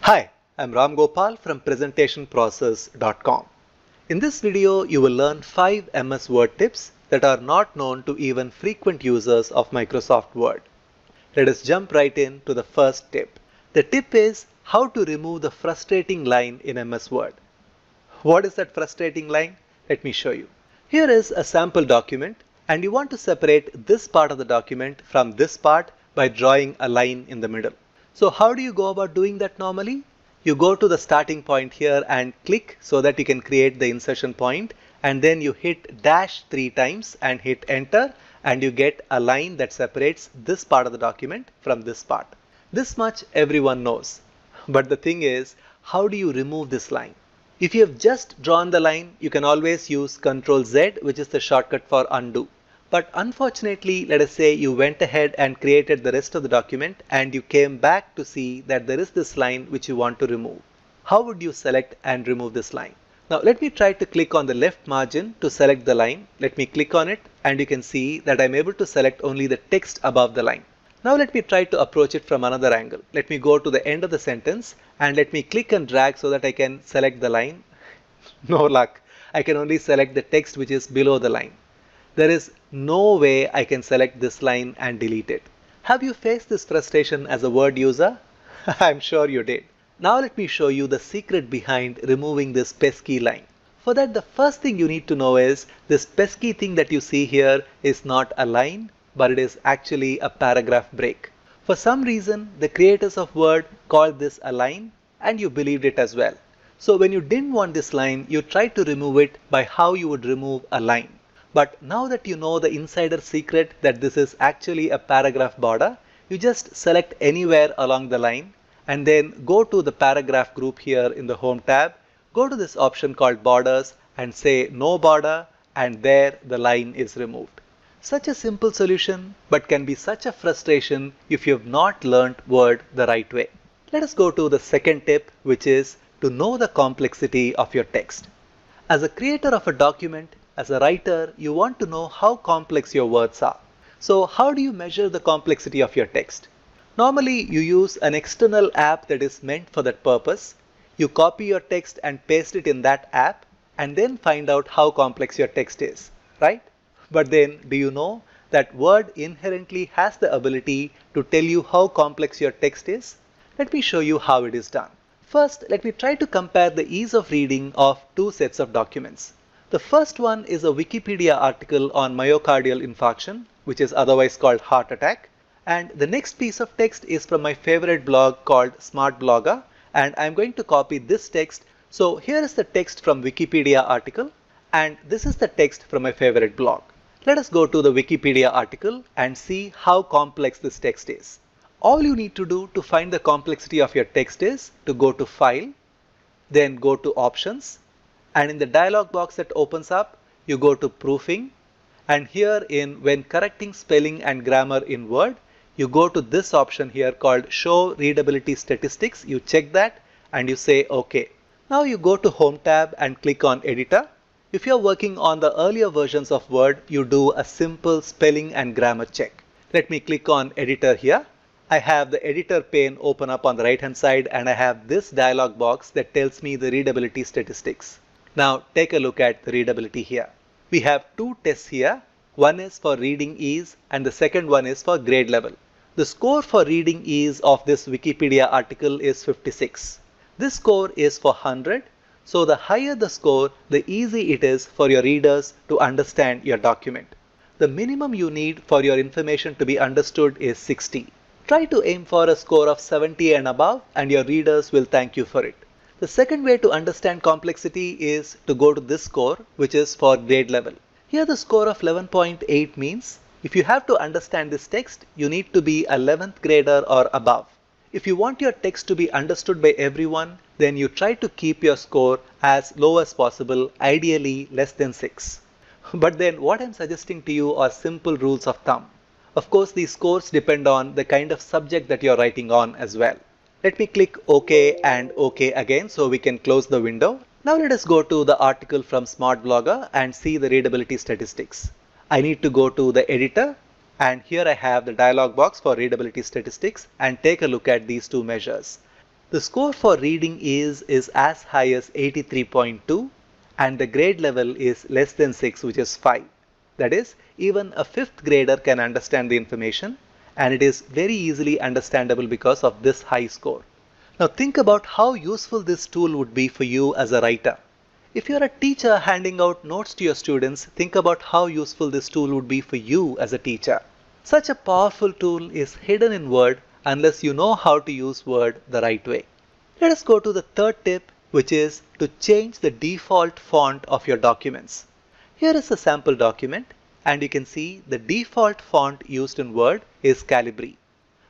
Hi, I'm Ram Gopal from presentationprocess.com. In this video, you will learn 5 MS Word tips that are not known to even frequent users of Microsoft Word. Let us jump right in to the first tip. The tip is how to remove the frustrating line in MS Word. What is that frustrating line? Let me show you. Here is a sample document and you want to separate this part of the document from this part by drawing a line in the middle. So how do you go about doing that normally? You go to the starting point here and click so that you can create the insertion point, and then you hit dash 3 times and hit enter, and you get a line that separates this part of the document from this part. This much everyone knows. But the thing is, how do you remove this line? If you have just drawn the line, you can always use Ctrl Z, which is the shortcut for undo. But unfortunately, let us say you went ahead and created the rest of the document and you came back to see that there is this line which you want to remove. How would you select and remove this line? Now let me try to click on the left margin to select the line. Let me click on it and you can see that I'm able to select only the text above the line. Now let me try to approach it from another angle. Let me go to the end of the sentence and let me click and drag so that I can select the line. No luck. I can only select the text which is below the line. There is no way I can select this line and delete it. Have you faced this frustration as a Word user? I'm sure you did. Now let me show you the secret behind removing this pesky line. For that, the first thing you need to know is this pesky thing that you see here is not a line, but it is actually a paragraph break. For some reason, the creators of Word called this a line and you believed it as well. So when you didn't want this line, you tried to remove it by how you would remove a line. But now that you know the insider secret that this is actually a paragraph border, you just select anywhere along the line and then go to the paragraph group here in the Home tab, go to this option called Borders and say No Border, and there the line is removed. Such a simple solution, but can be such a frustration if you have not learned Word the right way. Let us go to the second tip, which is to know the complexity of your text. As a creator of a document, as a writer, you want to know how complex your words are. So how do you measure the complexity of your text? Normally, you use an external app that is meant for that purpose. You copy your text and paste it in that app and then find out how complex your text is, right? But then, do you know that Word inherently has the ability to tell you how complex your text is? Let me show you how it is done. First, let me try to compare the ease of reading of two sets of documents. The first one is a Wikipedia article on myocardial infarction, which is otherwise called heart attack. And the next piece of text is from my favorite blog called Smart Blogger. And I'm going to copy this text. So here is the text from Wikipedia article. And this is the text from my favorite blog. Let us go to the Wikipedia article and see how complex this text is. All you need to do to find the complexity of your text is to go to File, then go to Options. And in the dialog box that opens up, you go to Proofing, and here in when correcting spelling and grammar in Word, you go to this option here called Show Readability Statistics. You check that and you say OK. Now you go to Home tab and click on Editor. If you're working on the earlier versions of Word, you do a simple spelling and grammar check. Let me click on Editor here. I have the editor pane open up on the right hand side and I have this dialog box that tells me the readability statistics. Now take a look at the readability here. We have two tests here. One is for reading ease and the second one is for grade level. The score for reading ease of this Wikipedia article is 56. This score is for 100. So the higher the score, the easier it is for your readers to understand your document. The minimum you need for your information to be understood is 60. Try to aim for a score of 70 and above and your readers will thank you for it. The second way to understand complexity is to go to this score, which is for grade level. Here the score of 11.8 means if you have to understand this text, you need to be a 11th grader or above. If you want your text to be understood by everyone, then you try to keep your score as low as possible, ideally less than 6. But then what I'm suggesting to you are simple rules of thumb. Of course, these scores depend on the kind of subject that you're writing on as well. Let me click OK and OK again so we can close the window. Now let us go to the article from Smart Blogger and see the readability statistics. I need to go to the editor and here I have the dialog box for readability statistics and take a look at these two measures. The score for reading is as high as 83.2 and the grade level is less than 6, which is 5. That is, even a 5th grader can understand the information, and it is very easily understandable because of this high score. Now think about how useful this tool would be for you as a writer. If you're a teacher handing out notes to your students, think about how useful this tool would be for you as a teacher. Such a powerful tool is hidden in Word unless you know how to use Word the right way. Let us go to the third tip, which is to change the default font of your documents. Here is a sample document, and you can see the default font used in Word is Calibri.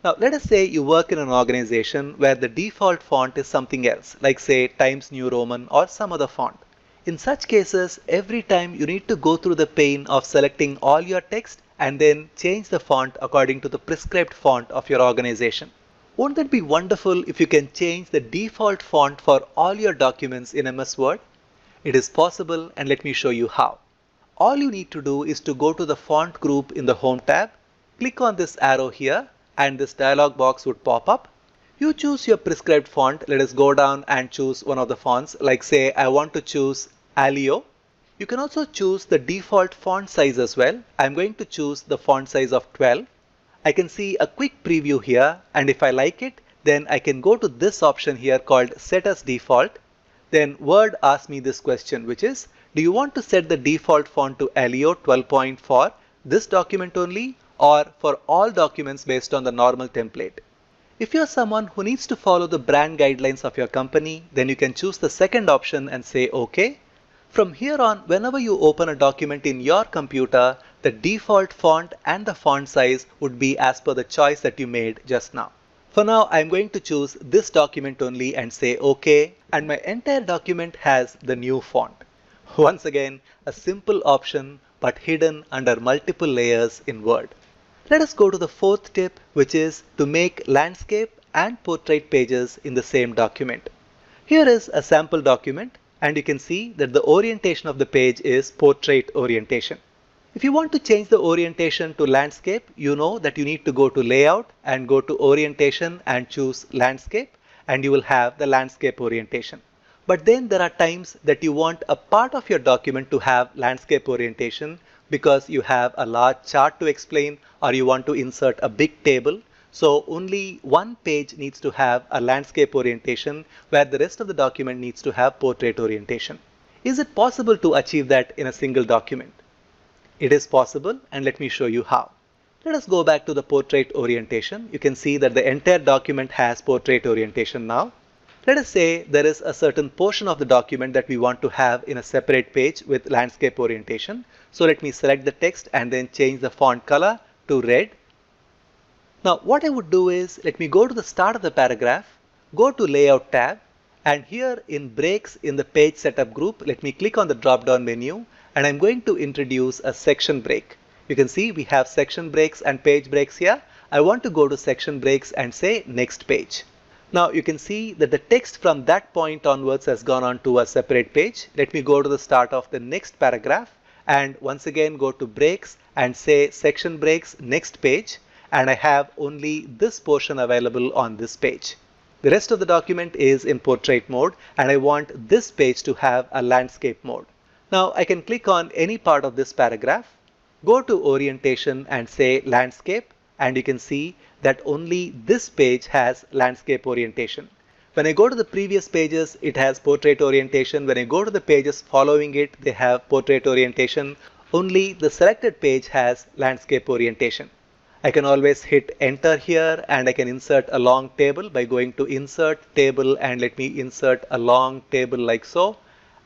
Now let us say you work in an organization where the default font is something else, like say Times New Roman or some other font. In such cases, every time you need to go through the pain of selecting all your text and then change the font according to the prescribed font of your organization. Won't that be wonderful if you can change the default font for all your documents in MS Word? It is possible, and let me show you how. All you need to do is to go to the font group in the Home tab, click on this arrow here, and this dialog box would pop up. You choose your prescribed font. Let us go down and choose one of the fonts, like say I want to choose Alio. You can also choose the default font size as well. I'm going to choose the font size of 12. I can see a quick preview here, and if I like it, then I can go to this option here called Set as Default. Then Word asks me this question, which is, do you want to set the default font to Alio 12 point for this document only, or for all documents based on the normal template? If you're someone who needs to follow the brand guidelines of your company, then you can choose the second option and say OK. From here on, whenever you open a document in your computer, the default font and the font size would be as per the choice that you made just now. For now, I'm going to choose this document only and say OK, and my entire document has the new font. Once again, a simple option but hidden under multiple layers in Word. Let us go to the fourth tip, which is to make landscape and portrait pages in the same document. Here is a sample document, and you can see that the orientation of the page is portrait orientation. If you want to change the orientation to landscape, you know that you need to go to layout and go to orientation and choose landscape, and you will have the landscape orientation. But then there are times that you want a part of your document to have landscape orientation because you have a large chart to explain or you want to insert a big table. So only one page needs to have a landscape orientation where the rest of the document needs to have portrait orientation. Is it possible to achieve that in a single document? It is possible, and let me show you how. Let us go back to the portrait orientation. You can see that the entire document has portrait orientation now. Let us say there is a certain portion of the document that we want to have in a separate page with landscape orientation. So let me select the text and then change the font color to red. Now what I would do is, let me go to the start of the paragraph, go to Layout tab, and here in Breaks in the Page Setup group, let me click on the drop down menu, and I'm going to introduce a section break. You can see we have section breaks and page breaks here. I want to go to section breaks and say next page. Now you can see that the text from that point onwards has gone on to a separate page. Let me go to the start of the next paragraph and once again go to breaks and say section breaks next page, and I have only this portion available on this page. The rest of the document is in portrait mode, and I want this page to have a landscape mode. Now I can click on any part of this paragraph, go to orientation and say landscape, and you can see that only this page has landscape orientation. When I go to the previous pages, it has portrait orientation. When I go to the pages following it, they have portrait orientation. Only the selected page has landscape orientation. I can always hit enter here, and I can insert a long table by going to insert table, and let me insert a long table like so.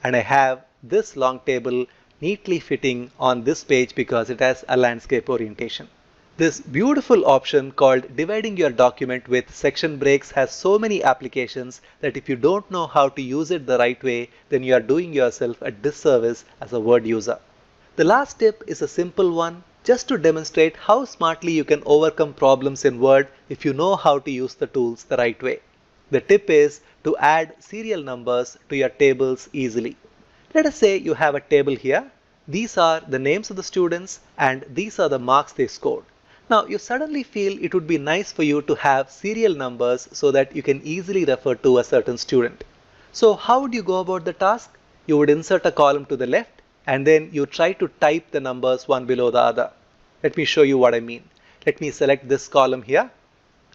And I have this long table neatly fitting on this page because it has a landscape orientation. This beautiful option called dividing your document with section breaks has so many applications that if you don't know how to use it the right way, then you are doing yourself a disservice as a Word user. The last tip is a simple one, just to demonstrate how smartly you can overcome problems in Word if you know how to use the tools the right way. The tip is to add serial numbers to your tables easily. Let us say you have a table here. These are the names of the students and these are the marks they scored. Now you suddenly feel it would be nice for you to have serial numbers so that you can easily refer to a certain student. So how would you go about the task? You would insert a column to the left and then you try to type the numbers one below the other. Let me show you what I mean. Let me select this column here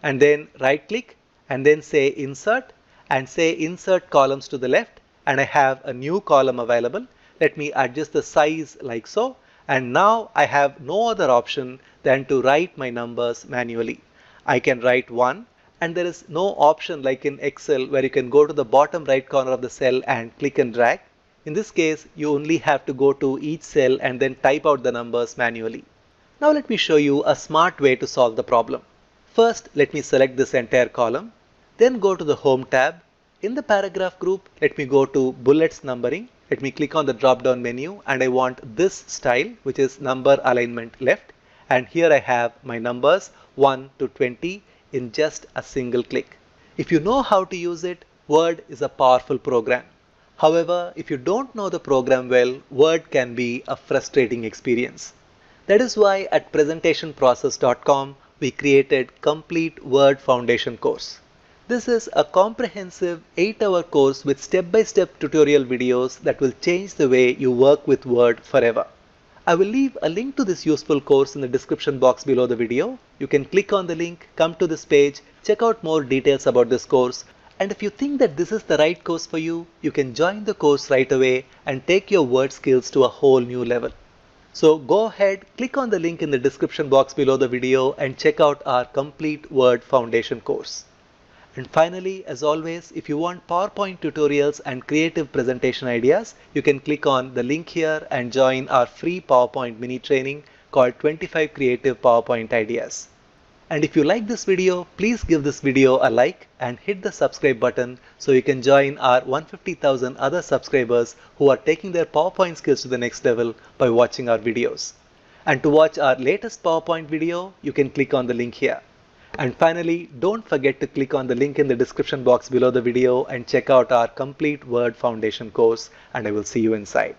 and then right click and then say insert and say insert columns to the left, and I have a new column available. Let me adjust the size like so, and now I have no other option than to write my numbers manually. I can write 1 and there is no option like in Excel where you can go to the bottom right corner of the cell and click and drag. In this case, you only have to go to each cell and then type out the numbers manually. Now let me show you a smart way to solve the problem. First, let me select this entire column, then go to the Home tab. In the paragraph group, let me go to Bullets Numbering. Let me click on the drop-down menu and I want this style, which is number alignment left. And here I have my numbers 1 to 20 in just a single click. If you know how to use it, Word is a powerful program. However, if you don't know the program well, Word can be a frustrating experience. That is why at presentationprocess.com we created Complete Word Foundation course. This is a comprehensive 8-hour course with step-by-step tutorial videos that will change the way you work with Word forever. I will leave a link to this useful course in the description box below the video. You can click on the link, come to this page, check out more details about this course, and if you think that this is the right course for you, you can join the course right away and take your Word skills to a whole new level. So go ahead, click on the link in the description box below the video and check out our Complete Word Foundation course. And finally, as always, if you want PowerPoint tutorials and creative presentation ideas, you can click on the link here and join our free PowerPoint mini training called 25 Creative PowerPoint Ideas. And if you like this video, please give this video a like and hit the subscribe button so you can join our 150,000 other subscribers who are taking their PowerPoint skills to the next level by watching our videos. And to watch our latest PowerPoint video, you can click on the link here. And finally, don't forget to click on the link in the description box below the video and check out our Complete Word Foundation course, and I will see you inside.